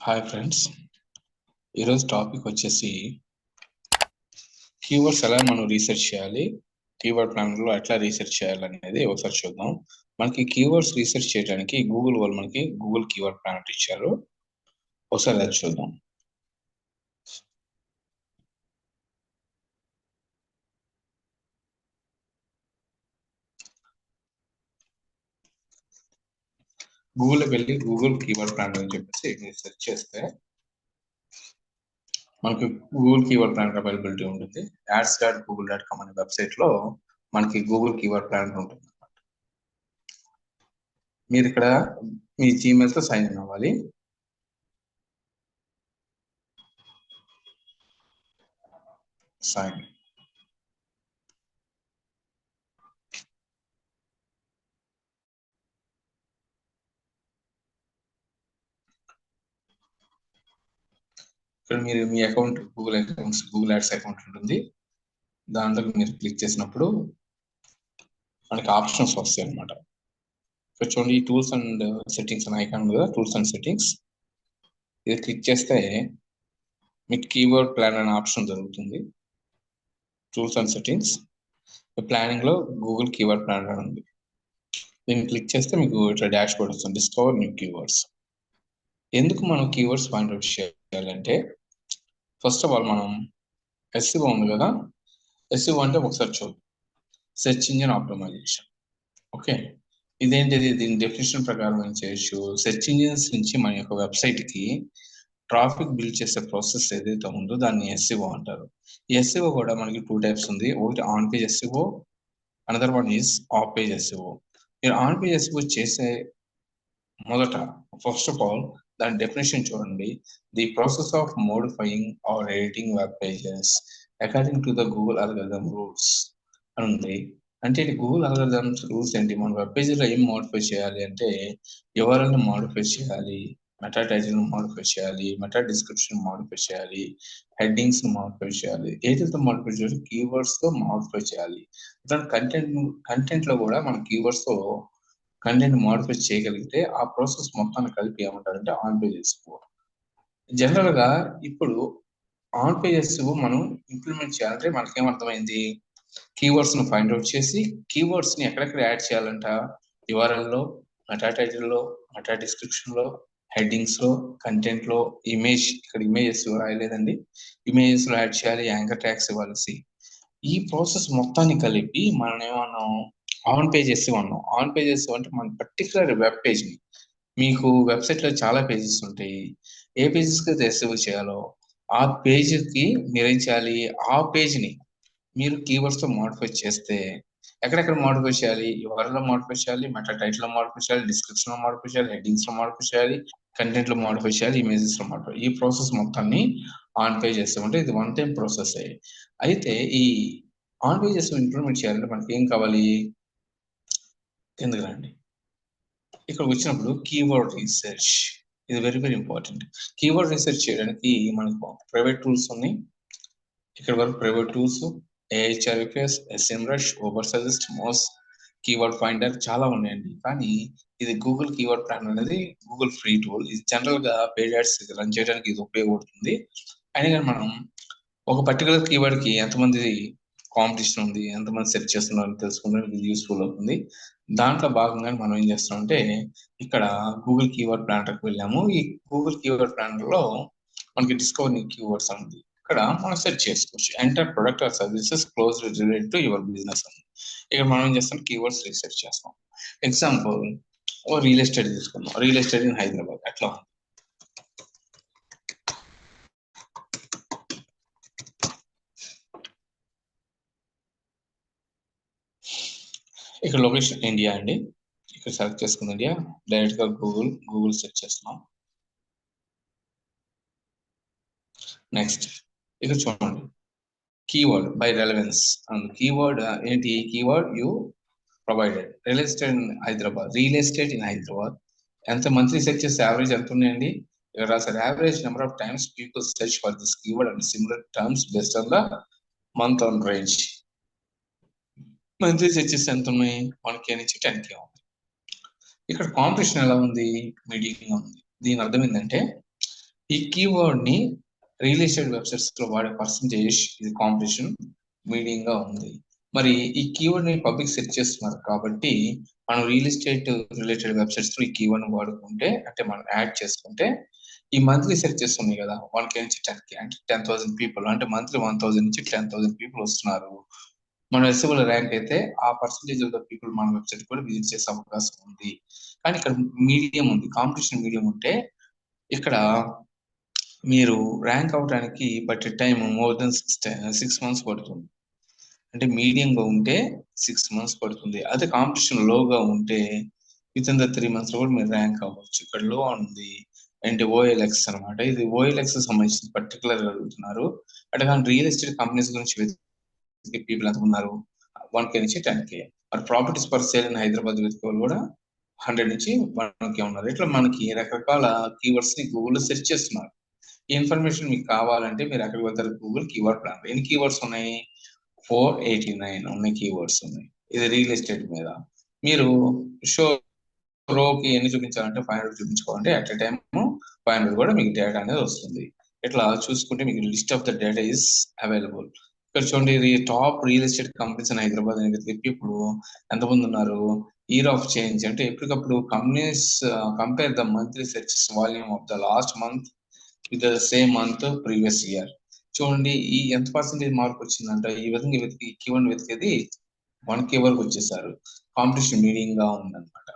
Hi friends, ఈరోజు topic వచ్చేసి keywords ఎలా మనం రీసెర్చ్ చేయాలి, కీవర్డ్ ప్లాన్లో ఎట్లా రీసెర్చ్ చేయాలనేది ఒకసారి చూద్దాం. మనకి కీవర్డ్స్ రీసెర్చ్ చేయడానికి గూగుల్ వాళ్ళు మనకి గూగుల్ కీవర్డ్ ప్లాన్ ఇచ్చారు. ఒకసారి అది చూద్దాం. గూగుల్కి వెళ్ళి గూగుల్ కీవర్డ్ ప్లాన్ అని చెప్పేసి సెర్చ్ చేస్తే మనకి గూగుల్ కీవర్డ్ ప్లాన్ అవైలబిలిటీ ఉంటుంది. ads.google.com అనే వెబ్సైట్లో మనకి గూగుల్ కీవర్డ్ ప్లాన్ ఉంటుంది. మీరు ఇక్కడ మీ జీమెయిల్తో సైన్ ఇన్ అవ్వాలి. సైన్ ఇక్కడ మీరు మీ అకౌంట్ గూగుల్ యాడ్స్ అకౌంట్ ఉంటుంది. దాంట్లో మీరు క్లిక్ చేసినప్పుడు మనకి ఆప్షన్స్ వస్తాయి అన్నమాట. ఇక్కడ చూడండి, టూల్స్ అండ్ సెట్టింగ్స్ అని ఐకాన్ కదా, టూల్స్ అండ్ సెట్టింగ్స్. ఇది క్లిక్ చేస్తే మీకు కీవర్డ్ ప్లాన్ అనే ఆప్షన్ దొరుకుతుంది. టూల్స్ అండ్ సెట్టింగ్స్ ప్లానింగ్ లో గూగుల్ కీవర్డ్ ప్లాన్ అని ఉంది. దీన్ని క్లిక్ చేస్తే మీకు ఇట్లా డాష్ బోర్డ్ వస్తుంది, డిస్కవర్ న్యూ కీవర్డ్స్. ఎందుకు మనం కీవర్డ్స్ ఫైండ్ అవుట్ చేయాలంటే, ఫస్ట్ ఆఫ్ ఆల్ మనం SEO ఉంది కదా, SEO అంటే ఒకసారి చూద్దాం. Search engine optimisation. ఓకే, ఇదేంటిది? దీని డెఫినేషన్ ప్రకారం ఏం చేయొచ్చు, సెర్చ్ ఇంజిన్స్ నుంచి మన యొక్క వెబ్సైట్ కి ట్రాఫిక్ బిల్డ్ చేసే ప్రాసెస్ ఏదైతే ఉందో దాన్ని SEO అంటారు. ఈ SEO కూడా మనకి 2 టైప్స్ ఉంది. ఒకటి on page SEO, another one is off page SEO. మీరు ఆన్ పేజ్ SEO చేసే మొదట ఫస్ట్ ఆఫ్ ఆల్ దాని డెఫినేషన్ చూడండి. The process of modifying or editing web pages according to the Google algorithm rules అని ఉంది. అంటే గూగుల్ అల్గారిథమ్స్ రూల్స్ ఏంటి? మన వెబ్ పేజీలో ఏం మోడిఫై చేయాలి అంటే, ఎవరైనా మోడిఫై చేయాలి, మెటా టైటిల్ మోడిఫై చేయాలి, మెటా డిస్క్రిప్షన్ మోడిఫై చేయాలి, హెడ్డింగ్స్ మోడిఫై చేయాలి. ఏదైతే మోడిఫై చేయాలి, కీవర్డ్స్ తో మోడిఫై చేయాలి. కంటెంట్ లో కూడా మన కీవర్డ్స్ తో కంటెంట్ మోడిఫై చేయగలిగితే ఆ ప్రాసెస్ మొత్తాన్ని కలిపి ఏమంటారంటే ఆన్ పేజ్ SEO. జనరల్ గా ఇప్పుడు ఆన్ పేజ్ SEO మనం ఇంప్లిమెంట్ చేయాలంటే మనకేమర్థమైంది, కీవర్డ్స్ ను ఫైండ్ అవుట్ చేసి కీవర్డ్స్ ని ఎక్కడెక్కడ యాడ్ చేయాలంట, URL లో, మెటా టైటిల్ లో, మెటా డిస్క్రిప్షన్ లో, హెడ్డింగ్స్ లో, కంటెంట్ లో, ఇమేజ్, ఇక్కడ ఇమేజెస్ రాయలేదండి, ఇమేజెస్ లో యాడ్ చేయాలి, యాంకర్ ట్యాగ్స్ ఇవ్వాల్సి. ఈ ప్రాసెస్ మొత్తాన్ని కలిపి మనం ఏమన్నాం, ఆన్ పేజ్ SEO అన్నాం. ఆన్ పేజ్ SEO అంటే మన పర్టికులర్ వెబ్ పేజ్ ని, మీకు వెబ్సైట్ లో చాలా పేజెస్ ఉంటాయి, ఏ పేజెస్ కి SEO చేయాలో ఆ పేజ్ కి మీరేం చేయాలి, ఆ పేజ్ ని మీరు కీవర్డ్స్ తో మోడిఫై చేస్తే ఎక్కడెక్కడ మోడిఫై చేయాలి, URL లో మోడిఫై చేయాలి, మెటా టైటిల్ లో మోడిఫై చేయాలి, డిస్క్రిప్షన్ లో మోడిఫై చేయాలి, హెడ్డింగ్స్ లో మోడిఫై చేయాలి, కంటెంట్ లో మోడిఫై చేయాలి, ఇమేజెస్ లో మోడిఫై. ఈ ప్రాసెస్ మొత్తాన్ని ఆన్ పేజ్ SEO అంటే ఇది వన్ టైం ప్రాసెస్. అయితే ఈ ఆన్ పేజ్ SEO ఇంప్లిమెంట్ చేయాలంటే మనకి ఏం కావాలి, కిందకి రండి. ఇక్కడ వచ్చినప్పుడు కీవర్డ్ రీసెర్చ్, ఇది very very important. Keyword research చేయడానికి మనకు ప్రైవేట్ టూల్స్ ఉన్నాయి. ఇక్కడ వరకు ప్రైవేట్ టూల్స్ AHRFS, SEMrush, ఓవర్సజెస్ట్, మోస్, కీవర్డ్ ఫైండర్ చాలా ఉన్నాయండి. కానీ ఇది గూగుల్ కీవర్డ్ ప్లాన్ అనేది గూగుల్ ఫ్రీ టూల్. ఇది జనరల్ గా పెయిడ్ యాడ్స్ రన్ చేయడానికి ఇది ఉపయోగపడుతుంది. అయినా కానీ మనం ఒక పర్టికులర్ కీవర్డ్ కి ఎంతమంది కాంపిటీషన్ ఉంది, ఎంతమంది సెర్చ్ చేస్తున్నారో తెలుసుకోవడానికి ఇది యూస్ఫుల్ అవుతుంది. దాంట్లో భాగంగా మనం ఏం చేస్తామంటే, ఇక్కడ గూగుల్ కీవర్డ్ ప్లానర్కి వెళ్ళాము. ఈ గూగుల్ కీవర్డ్ ప్లానర్ లో మనకి డిస్కవర్ న్యూ కీవర్డ్స్ ఉంది. ఇక్కడ మనం సెర్చ్ చేసుకోవచ్చు. Enter product or services close related to your business అని. ఇక్కడ మనం ఏం చేస్తాం, కీవర్డ్స్ రీసెర్చ్ చేస్తాం. ఎగ్జాంపుల్, రియల్ ఎస్టేట్ తీసుకుందాం. రియల్ ఎస్టేట్ ఇన్ హైదరాబాద్ ఎట్లా, ఇక్కడ లొకేషన్ ఇండియా అండి. ఇక్కడ సెలెక్ట్ చేసుకున్న ఇండియా, డైరెక్ట్ గా గూగుల్ సెర్చ్ చేస్తున్నాం. నెక్స్ట్ ఇక్కడ చూడండి, keyword by relevance and keyword ఏంటి, keyword you provided real estate in Hyderabad. Real estate in Hyderabad ఎంత మంత్లీ సెర్చ్ చేస్తే యావరేజ్ ఎంత ఉన్నాయండి, ఇక్కడ రాసారు average number of times people search for this keyword and similar terms based on the month on range. Monthly searches ఎంత ఉన్నాయి, 1K నుంచి 10K ఉంది. ఇక్కడ కాంపిటీషన్ ఎలా ఉంది, మీడియం ఉంది. దీని అర్థం ఏంటంటే ఈ కీవర్డ్ ని రియల్ ఎస్టేట్ వెబ్సైట్స్ లో వాడే పర్సంటేజ్ ఇది కాంపిటీషన్ మీడియం గా ఉంది. మరి ఈ కీవర్డ్ ని పబ్లిక్ సెర్చ్ చేస్తున్నారు కాబట్టి మనం రియల్ ఎస్టేట్ రిలేటెడ్ వెబ్సైట్స్ లో ఈ కీవర్డ్ ని వాడుకుంటే, అంటే మనం యాడ్ చేసుకుంటే, ఈ మంత్లీ సెర్చెస్ ఉన్నాయి కదా 1K నుంచి 10K అంటే 10,000 పీపుల్, అంటే మంత్లీ 1,000 నుంచి 10,000 పీపుల్ వస్తున్నారు. మన ఎస్ఎంఎల్ ర్యాంక్ అయితే ఆ పర్సంటేజ్ ఆఫ్ ద పీపుల్ మన వెబ్సైట్ కూడా విజిట్ చేసే అవకాశం ఉంది. కానీ ఇక్కడ మీడియం ఉంది, కాంపిటీషన్ మీడియం ఉంటే ఇక్కడ మీరు ర్యాంక్ అవడానికి పట్టే టైం మోర్ దెన్ 6 months పడుతుంది. అంటే మీడియంగా ఉంటే 6 months పడుతుంది. అదే కాంపిటీషన్ లోగా ఉంటే విత్ ఇన్ ద 3 months లో కూడా మీరు ర్యాంక్ అవ్వచ్చు. ఇక్కడ లో ఉంది అంటే ఓఎల్ఎక్స్ అనమాట. ఇది ఓఎల్ఎక్స్ సంబంధించి పర్టికులర్ గా అడుగుతున్నారు. అంటే కానీ రియల్ ఎస్టేట్ కంపెనీస్ గురించి పీపుల్ ఎంత ఉన్నారు 1K నుంచి 10K. మరి properties per sale in Hyderabad వెతికే వాళ్ళు కూడా 100 నుంచి 1K ఉన్నారు. ఇట్లా మనకి రకరకాల కీవర్డ్స్ ని గూగుల్లో సెర్చ్ చేస్తున్నారు. ఈ ఇన్ఫర్మేషన్ మీకు కావాలంటే మీరు ఎక్కడికి వెళ్తారు? Google keyword plan. ఎన్ని కీవర్డ్స్ ఉన్నాయి? 489 ఉన్నాయి కీవర్డ్స్ ఉన్నాయి. ఇది రియల్ ఎస్టేట్ మీద. మీరు షో రోకి ఎన్ని చూపించాలంటే 500 చూపించుకోవాలంటే అట్ ఎ టైమ్ 500 కూడా మీకు డేటా అనేది వస్తుంది. ఇట్లా చూసుకుంటే మీకు list of the data is available. ఇక్కడ చూడండి, top real estate companies in Hyderabad అని వెతికి ఇప్పుడు ఎంతమంది ఉన్నారు? ఇయర్ ఆఫ్ చేంజ్ అంటే ఎప్పటికప్పుడు companies compare the monthly searches volume of the last month with the same month previous year. చూడండి ఈ ఎంత పర్సెంటేజ్ మార్పు వచ్చిందంట. ఈ విధంగా వెతికి కీవర్డ్ వెతికేది 1K వరకు వచ్చేసారు. కాంపిటీషన్ మీడియం గా ఉందన్నమాట.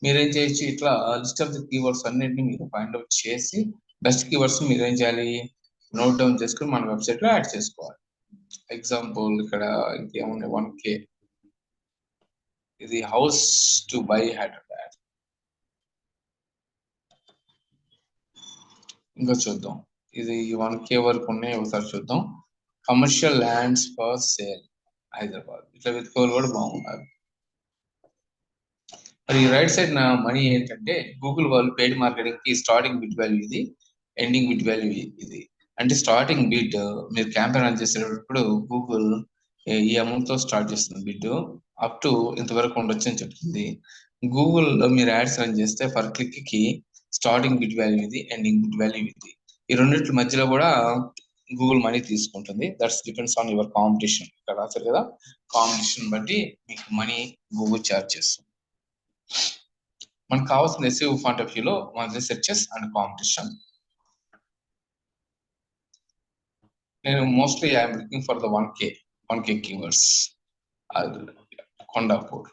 మీరేం చేయొచ్చు, ఇట్లా లిస్ట్ ఆఫ్ ది కీవర్డ్స్ అన్నింటినీ మీరు ఫైండ్ అవుట్ చేసి బెస్ట్ కీవర్డ్స్ మీరు ఏం చేయాలి, నోట్ డౌన్ చేసుకుని మన వెబ్సైట్ లో యాడ్ చేసుకోవాలి. ఎగ్జాంపుల్ ఇక్కడ ఇంకేముంది 1K, ఇది హౌస్ టు బై హైదరాబాద్. ఇంకా చూద్దాం, ఇది 1K వరకు ఉన్నాయి, ఒకసారి చూద్దాం. Commercial lands for sale Hyderabad, ఇట్లా వెతుకోవాలి కూడా బాగున్నారు. మరి రైట్ సైడ్ నా మనీ ఏంటంటే గూగుల్ వాళ్ళు పెయిడ్ మార్కెటింగ్ కి స్టార్టింగ్ బిడ్ వాల్యూ ఇది, ఎండింగ్ బిడ్ వాల్యూ ఇది. అంటే స్టార్టింగ్ బిడ్ మీరు క్యాంపెయిన్ రన్ చేసేటప్పుడు గూగుల్ ఈ అమౌంట్ తో స్టార్ట్ చేస్తుంది బిడ్, అప్ టు ఇంతవరకు ఉండొచ్చు అని చెప్తుంది. గూగుల్ లో మీరు యాడ్స్ రన్ చేస్తే ఫర్ క్లిక్ కి స్టార్టింగ్ బిడ్ వాల్యూ ఇది, ఎండింగ్ బిడ్ వాల్యూ ఇది. ఈ రెండింటి మధ్యలో కూడా గూగుల్ మనీ తీసుకుంటుంది. That's depends on your competition. ఇక్కడ రాశారు కదా, కాంపిటీషన్ బట్టి మీకు మనీ గూగుల్ చార్జ్ చేస్తుంది. మనకు కావాల్సిన SEO పాయింట్ ఆఫ్ వ్యూలో మన సెర్చెస్ అండ్ కాంపిటీషన్. నేను mostly I'm looking for the 1K keywords. Kondapur,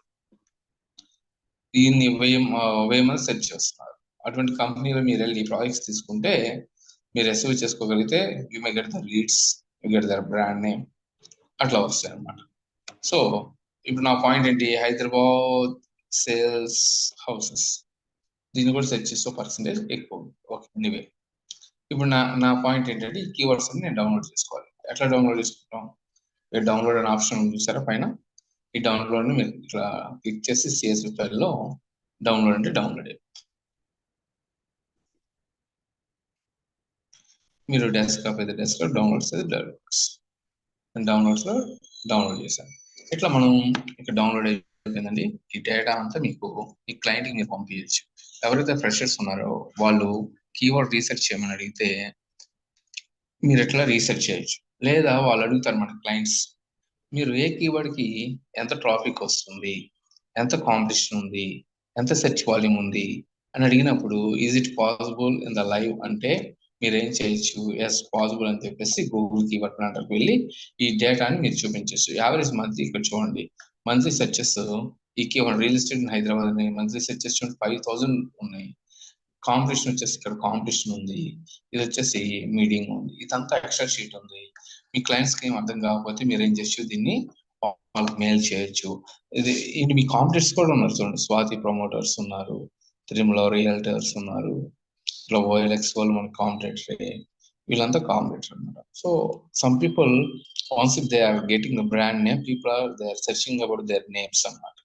దీన్ని వేయమని సెర్చ్ చేస్తున్నారు. అటువంటి కంపెనీలో మీరు వెళ్ళి ప్రాజెక్ట్స్ తీసుకుంటే మీరు SEO చేసుకోగలిగితే you may get the leads, you get their brand name, అట్లా వస్తాయి అన్నమాట. సో ఇప్పుడు నా పాయింట్ ఏంటి, హైదరాబాద్ సేల్స్ హౌసెస్, దీన్ని కూడా సెర్చ్ చేసే పర్సంటేజ్ ఎక్కువ. ఓకే, ఎనీవే ఇప్పుడు నా పాయింట్ ఏంటంటే ఈ కీవర్డ్స్ అని నేను డౌన్లోడ్ చేసుకోవాలి. ఎట్లా డౌన్లోడ్ చేసుకుంటాం? మీరు డౌన్లోడ్ అనే ఆప్షన్ చూసారా పైన, ఈ డౌన్లోడ్ ని మీరు ఇట్లా క్లిక్ చేసి CSV ఫైల్లో డౌన్లోడ్ అంటే డౌన్లోడ్. మీరు డెస్క్టాప్ అయితే డెస్క్టాప్, డౌన్లోడ్స్ అయితే డౌన్లోడ్స్ లో డౌన్లోడ్ చేశాను. ఇట్లా మనం ఇక్కడ డౌన్లోడ్ అయిపోయిందండి. ఈ డేటా అంతా మీకు ఈ క్లయింట్ కి మీరు పంపించచ్చు. ఎవరైతే ఫ్రెషర్స్ ఉన్నారో వాళ్ళు కీవర్డ్ రీసెర్చ్ చేయమని అడిగితే మీరు ఎట్లా రీసెర్చ్ చేయొచ్చు. లేదా వాళ్ళు అడుగుతారు మన క్లయింట్స్, మీరు ఏ కీవర్డ్ కి ఎంత ట్రాఫిక్ వస్తుంది, ఎంత కాంపిటీషన్ ఉంది, ఎంత సెర్చ్ వాల్యూమ్ ఉంది అని అడిగినప్పుడు is it possible in the live అంటే మీరు ఏం చేయొచ్చు, ఎస్ పాసిబుల్ అని చెప్పేసి గూగుల్ కీవర్డ్ ప్లాంటర్కి వెళ్ళి ఈ డేటాని మీరు చూపించచ్చు. యావరేజ్ మంత్లీ ఇక్కడ చూడండి, మంత్లీ సెర్చెస్ ఈ keyword real estate in Hyderabad అని మంత్లీ సెర్చెస్ చూడండి 5,000 ఉన్నాయి. కాంపిటీషన్ వచ్చేసి ఇక్కడ కాంపిటీషన్ ఉంది, ఇది వచ్చేసి మీడియం ఉంది, ఇదంతా ఎక్స్ట్రా షీట్ ఉంది. మీ క్లయింట్స్ కి ఏం అర్థం కాకపోతే మీరు ఏం చేయొచ్చు, దీన్ని వాళ్ళకి మెయిల్ చేయొచ్చు. ఇది మీ కాంపిటీటర్స్ కూడా ఉన్నారు చూడండి, స్వాతి ప్రమోటర్స్ ఉన్నారు, తిరుమల రియల్టర్స్ ఉన్నారు, ఇట్లా OLX వాళ్ళు మన కాంపిటేటరే, వీళ్ళంతా కాంపిటేటర్ అన్నమాట. So some people once they are getting the brand name, people are they are searching about their names అన్నమాట.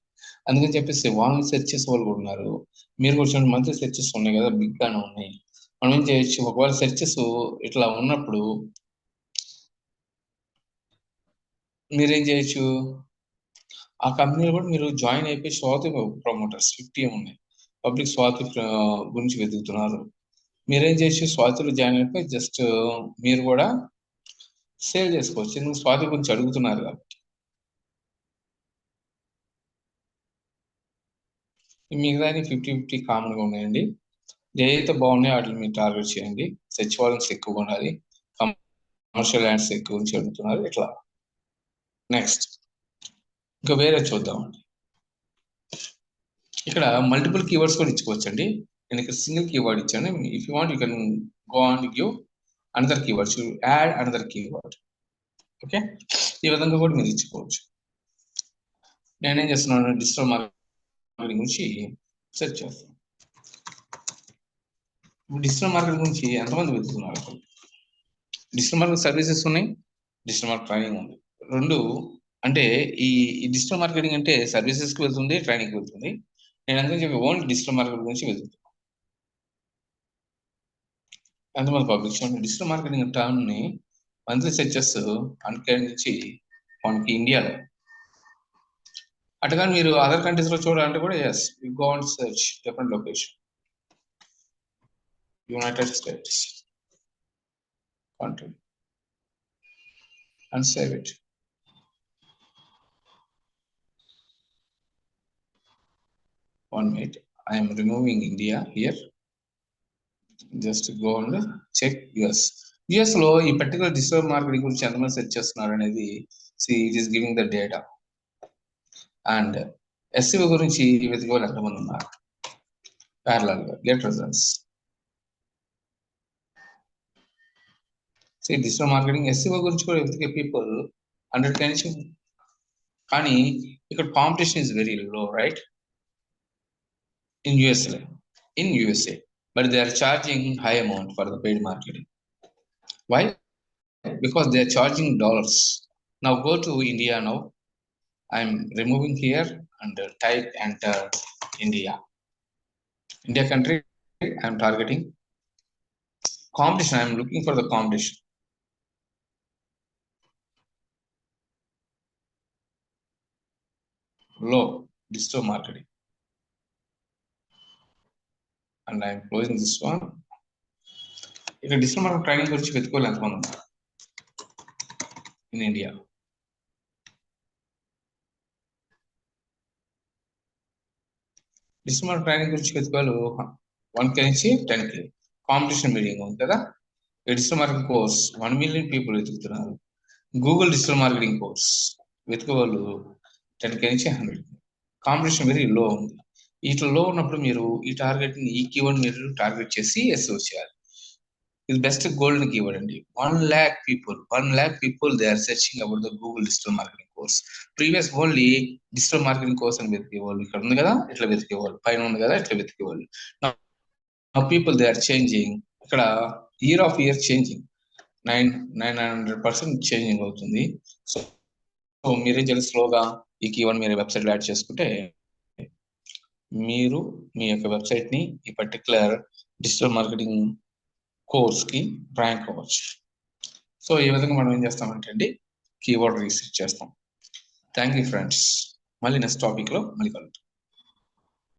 అందుకని చెప్పేసి వాళ్ళని సెర్చ్ చేసే వాళ్ళు కూడా ఉన్నారు. మీరు కూడా చూడండి, మంత్లీ సెర్చెస్ ఉన్నాయి కదా, బిగ్ గానే ఉన్నాయి. మనం ఏం చేయొచ్చు, ఒకవేళ సెర్చెస్ ఇట్లా ఉన్నప్పుడు మీరేం చేయొచ్చు, ఆ కంపెనీలో కూడా మీరు జాయిన్ అయిపోయి స్వాతి ప్రమోటర్స్ 50 ఉన్నాయి, పబ్లిక్ స్వాతి గురించి వెతుకుతున్నారు, మీరేం చేసి స్వాతిలో జాయిన్ అయిపోయి జస్ట్ మీరు కూడా సేవ్ చేసుకోవచ్చు. ఎందుకు స్వాతి గురించి అడుగుతున్నారు కాబట్టి. మిగతా 50-50 కామన్గా ఉన్నాయండి. ఏదైతే బాగున్నాయో వాటిని మీరు టార్గెట్ చేయండి. సచివాలయం ఎక్కువగా ఉండాలి, కమర్షియల్ ల్యాండ్స్ ఎక్కువ గురించి అడుగుతున్నారు. ఇట్లా నెక్స్ట్ ఇంకా వేరే చూద్దామండి. ఇక్కడ మల్టిపుల్ కీవర్డ్స్ కూడా ఇచ్చుకోవచ్చండి. నేను ఇక్కడ సింగిల్ కీవర్డ్ ఇచ్చాను. If you want you can go on give another keywords, add another keyword. Okay, ఈ విధంగా కూడా మీరు ఇచ్చుకోవచ్చు. నేనేం చేస్తున్నాను, డిజిటల్ మార్కెటింగ్ గురించి సెర్చ్ చేస్తాను. డిజిటల్ మార్కెటింగ్ గురించి ఎంతమంది వెతుకుతున్నారు? డిజిటల్ మార్కెటింగ్ సర్వీసెస్ ఉన్నాయి, డిజిటల్ మార్కెట్ ట్రైనింగ్ ఉంది. రెండు అంటే ఈ డిజిటల్ మార్కెటింగ్ అంటే సర్వీసెస్కి వెళ్తుంది, ట్రైనింగ్కి వెళ్తుంది. నేను అందుకని చెప్పి ఓన్లీ డిజిటల్ మార్కెటింగ్ గురించి వెళ్తున్నాను. ఎంతమంది పబ్లిష్ డిజిటల్ మార్కెటింగ్ టర్మ్ని మంత్లీ సెర్చెస్ అన్కేర్ నుంచి మనకి ఇండియాలో. అటుగా మీరు అదర్ కంట్రీస్లో చూడాలంటే కూడా as you go and search different location. United States country and save it. One minute, I am removing India here. Just go and check US. US లో ఈ పర్టికులర్ డిజిటల్ మార్కెటింగ్ గురించి ఎంతమంది సెర్చ్ చేస్తున్నారు అనేది it is giving the data. And SEO గురించి వెతికే వాళ్ళు ఎంతమంది ఉన్నారు ప్యారలల్ గా. Get results. Digital marketing SEO గురించి కూడా వెతికే పీపుల్ 100 నుంచి, కానీ ఇక్కడ competition is very low, right? in USA, but they are charging high amount for the paid marketing. Why? Because they are charging dollars. Now go to India. Now I'm removing here and type enter India country. I'm targeting competition. I'm looking for the competition. Low digital marketing, and I'm closing this one. If a digital marketing training గురించి వెతుకోవాలి ఎంతమంది in India? Digital marketing training గురించి వెతుకోవాలి 1K నుంచి 10K. Competition meeting ఉంది కదా. Digital marketing course 1 million people వెతుకుతున్నారు. Google digital marketing course వెతుకోవాళ్ళు 10K నుంచి 100K. కాంపిటీషన్ వెరీ లో ఉంది. ఇట్లా లో ఉన్నప్పుడు మీరు ఈ టార్గెట్ ని, ఈ కీవర్డ్ మీరు టార్గెట్ చేసి SEO చేయాలి. ఇది బెస్ట్ గోల్డెన్ కీవర్డ్ అండి. 1 lakh people they are searching about the Google digital marketing course. Previous only digital marketing course అని వెతికేవాళ్ళు. ఇక్కడ ఉంది కదా ఇట్లా వెతికేవాళ్ళు, పైన ఉంది కదా ఇట్లా వెతికేవాళ్ళు. People they are changing. ఇక్కడ year of year changing 900% changing అవుతుంది. సో మీరేం చేయాలి, స్లోగా ఈ కీవర్డ్ మీరు వెబ్సైట్ యాడ్ చేసుకుంటే మీరు మీ యొక్క వెబ్సైట్ ని ఈ పర్టికులర్ డిజిటల్ మార్కెటింగ్ కోర్స్ కి ర్యాంక్ అవ్వచ్చు. సో ఈ విధంగా మనం ఏం చేస్తామంటే అండి, కీవర్డ్ రీసెర్చ్ చేస్తాం. Thank you friends. మళ్ళీ నెక్స్ట్ టాపిక్ లో మళ్ళీ కలుద్దాం.